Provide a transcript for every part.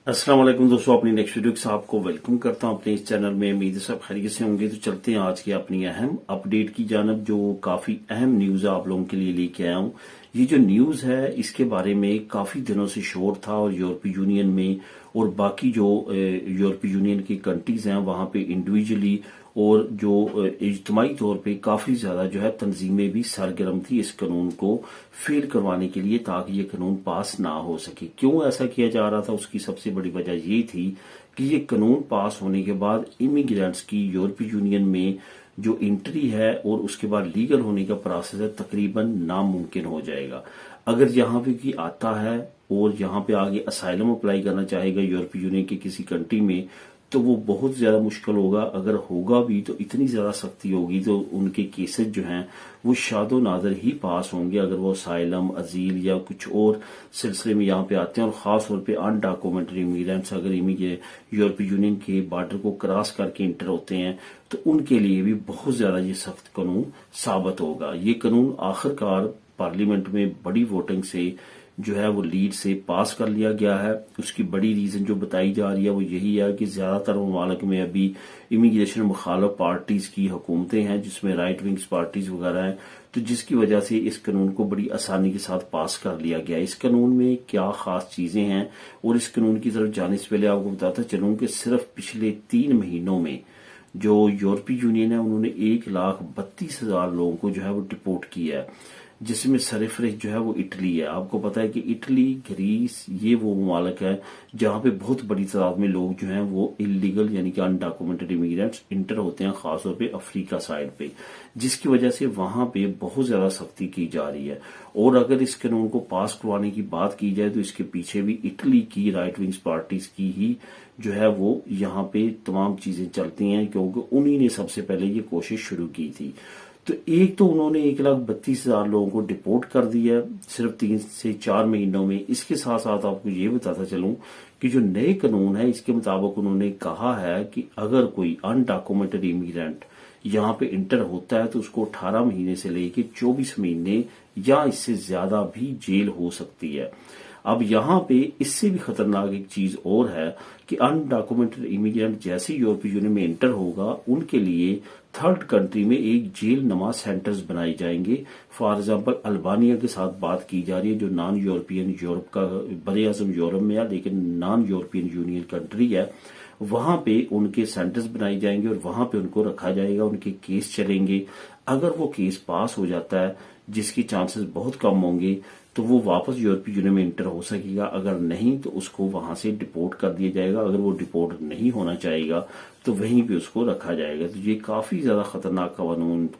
अस्सलाम वालेकुम दोस्तों, अपनी नेक्स्ट वीडियो के साथ आपको वेलकम करता हूं अपने इस चैनल में। उम्मीद है सब खैरियत से होंगे। तो चलते हैं आज की अपनी अहम अपडेट की जानब, जो काफी अहम न्यूज आप लोगों के लिए लेके आया हूं। ये जो न्यूज है इसके बारे में काफी दिनों से शोर था और यूरोपीय यूनियन में और बाकी जो यूरोपीय यूनियन की कंट्रीज हैं वहां पे इंडिविजुअली और जो इज्तिमाई तौर पे काफी ज्यादा जो है तंजीमें भी सरगर्म थी इस कानून को फेल करवाने के लिए, ताकि ये कानून पास ना हो सके। क्यों ऐसा किया जा रहा था, उसकी सबसे बड़ी वजह ये थी कि ये कानून पास होने के बाद इमिग्रेंट्स की यूरोपीय यूनियन में जो एंट्री है और उसके बाद लीगल होने का प्रोसेस है तकरीबन नामुमकिन हो जाएगा। अगर यहाँ पे की आता है और यहाँ पे आगे असाइलम अप्लाई करना चाहेगा यूरोपीय यूनियन के किसी कंट्री में, तो वो बहुत ज्यादा मुश्किल होगा। अगर होगा भी तो इतनी ज्यादा सख्ती होगी तो उनके केसेस जो हैं वो शादो नादर ही पास होंगे अगर वो असाइलम, अजील या कुछ और सिलसिले में यहाँ पे आते हैं। और खास तौर पे अनडॉक्यूमेंटेड इमिग्रेंट्स अगर यूरोपीय यूनियन के बॉर्डर को क्रॉस करके इंटर होते हैं तो उनके लिए भी बहुत ज्यादा ये सख्त कानून साबित होगा। ये कानून आखिरकार पार्लियामेंट में बड़ी वोटिंग से जो है वो लीड से पास कर लिया गया है। उसकी बड़ी रीजन जो बताई जा रही है वो यही है कि ज्यादातर ममालिक में अभी इमिग्रेशन मुखालिफ पार्टीज की हुकूमतें हैं, जिसमें राइट विंग्स पार्टीज वगैरह हैं, तो जिसकी वजह से इस कानून को बड़ी आसानी के साथ पास कर लिया गया। इस कानून में क्या खास चीजें हैं और इस कानून की तरफ जाने से पहले आपको बताता चलूं कि सिर्फ पिछले 3 महीनों में जो यूरोपीय यूनियन है उन्होंने 1,32,000 लोगों को जो है वो डिपोर्ट किया है, जिसमें सरफहरिस्त जो है वो इटली है। आपको पता है कि इटली, ग्रीस ये वो ममालिक है जहां पे बहुत बड़ी तादाद में लोग जो हैं वो इलीगल यानी कि अनडॉक्यूमेंटेड इमिग्रेंट्स इंटर होते हैं, खासतौर पे अफ्रीका साइड पे, जिसकी वजह से वहां पे बहुत ज्यादा सख्ती की जा रही है। और अगर इस कानून को पास करवाने की बात की जाए तो इसके पीछे भी इटली की राइट विंग्स पार्टीज की ही जो है वो यहाँ पे तमाम चीजें चलती हैं, क्योंकि उन्हीं ने सबसे पहले ये कोशिश शुरू की थी। तो एक तो उन्होंने 1,32,000 लोगों को डिपोर्ट कर दिया सिर्फ 3 से 4 महीनों में। इसके साथ साथ आपको ये बताता चलूं कि जो नए कानून है इसके मुताबिक उन्होंने कहा है कि अगर कोई अनडॉक्यूमेंटेड इमिग्रेंट यहाँ पे इंटर होता है तो उसको 18 महीने से लेके 24 महीने या इससे ज्यादा भी जेल हो सकती है। अब यहाँ पे इससे भी खतरनाक एक चीज और है कि अनडॉक्यूमेंटेड इमिग्रेंट जैसे यूरोपीय यूनियन में एंटर होगा उनके लिए थर्ड कंट्री में एक जेल नमा सेंटर्स बनाए जाएंगे। फॉर एग्जांपल अल्बानिया के साथ बात की जा रही है, जो नॉन यूरोपियन यूरोप का बड़े आजम यूरोप में है लेकिन नॉन यूरोपियन यूनियन कंट्री है। वहां पे उनके सेंटर्स बनाए जाएंगे और वहां पे उनको रखा जाएगा, उनके केस चलेंगे। अगर वो केस पास हो जाता है, जिसकी चांसेस बहुत कम होंगे, तो वो वापस यूरोपीय यूनियन में इंटर हो सकेगा। अगर नहीं तो उसको वहां से डिपोर्ट कर दिया जाएगा। अगर वो डिपोर्ट नहीं होना चाहेगा तो वहीं पे उसको रखा जाएगा। तो ये काफी ज्यादा खतरनाक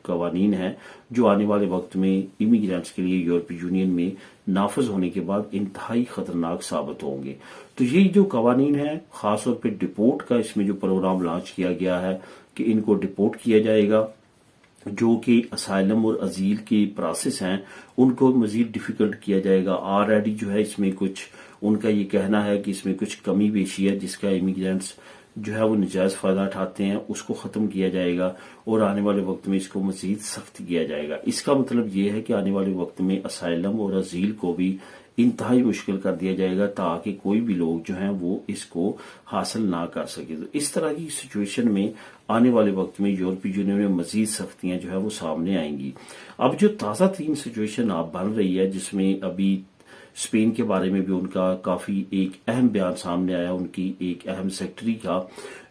कवानीन है जो आने वाले वक्त में इमिग्रेंट्स के लिए यूरोपीय यूनियन में नाफज होने के बाद इंतहाई खतरनाक साबित होंगे। तो ये जो कवानीन है खासतौर पर डिपोर्ट का, इसमें जो प्रोग्राम लॉन्च किया गया है कि इनको डिपोर्ट किया जाएगा, जो कि असाइलम और अजील की प्रोसेस हैं उनको मजीद डिफिकल्ट किया जाएगा। ऑलरेडी जो है इसमें कुछ उनका ये कहना है कि इसमें कुछ कमी पेशी है जिसका इमिग्रेंट्स जो है वो नजायज फायदा उठाते हैं, उसको खत्म किया जाएगा और आने वाले वक्त में इसको मजीद सख्त किया जाएगा। इसका मतलब ये है कि आने वाले वक्त में असाइलम और अजील को भी इंतहाई मुश्किल कर दिया जाएगा ताकि कोई भी लोग जो हैं वो इसको हासिल ना कर सके। तो इस तरह की सिचुएशन में आने वाले वक्त में यूरोपीय यूनियन में मजीद सख्तियां जो है वो सामने आएंगी। अब जो ताज़ा तीन सिचुएशन आप बन रही है, जिसमें अभी स्पेन के बारे में भी उनका काफी एक अहम बयान सामने आया, उनकी एक अहम सेक्रेटरी का।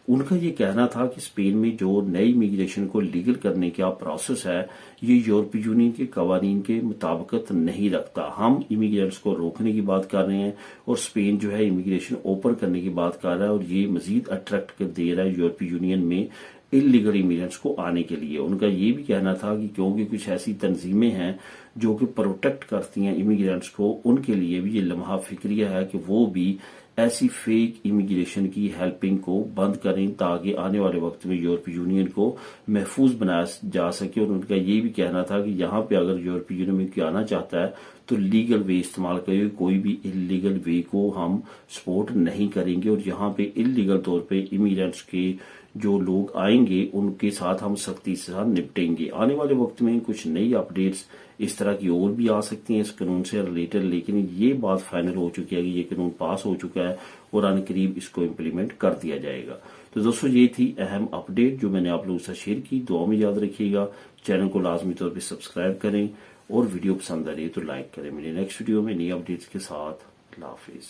उनका ये कहना था कि स्पेन में जो नई इमिग्रेशन को लीगल करने का प्रोसेस है ये यूरोपीय यूनियन के कवानीन के मुताबिकत नहीं रखता। हम इमिग्रेंट्स को रोकने की बात कर रहे हैं और स्पेन जो है इमिग्रेशन ओपन करने की बात कर रहा है और ये मजीद अट्रैक्ट कर दे रहा है यूरोपीय यूनियन में इलीगल इमिग्रेंट्स को आने के लिए। उनका ये भी कहना था कि क्योंकि कुछ ऐसी तंजीमें हैं जो कि प्रोटेक्ट करती हैं इमिग्रेंट्स को, उनके लिए भी ये लम्हा फिक्रिया है कि वो भी ऐसी फेक इमिग्रेशन की हेल्पिंग को बंद करें ताकि आने वाले वक्त में यूरोपीय यूनियन को महफूज बनाया जा सके। और उनका ये भी कहना था कि यहाँ पे अगर यूरोपीय यूनियन में कोई आना चाहता है तो लीगल वे इस्तेमाल करेंगे, कोई भी इलीगल वे को हम सपोर्ट नहीं करेंगे। और यहाँ पे इलीगल तौर पे इमिग्रेंट्स के जो लोग आएंगे उनके साथ हम सख्ती से साथ निपटेंगे। आने वाले वक्त में कुछ नई अपडेट्स इस तरह की और भी आ सकती हैं इस कानून से रिलेटेड, लेकिन ये बात फाइनल हो चुकी है कि ये कानून पास हो चुका है और आने करीब इसको इम्प्लीमेंट कर दिया जाएगा। तो दोस्तों ये थी अहम अपडेट जो मैंने आप लोगों से शेयर की। दुआ में याद रखिएगा, चैनल को लाजमी तौर पर सब्सक्राइब करें और वीडियो पसंद आ रही है तो लाइक करें। मेरे नेक्स्ट वीडियो में नई अपडेट्स के साथ अल्लाह हाफिज।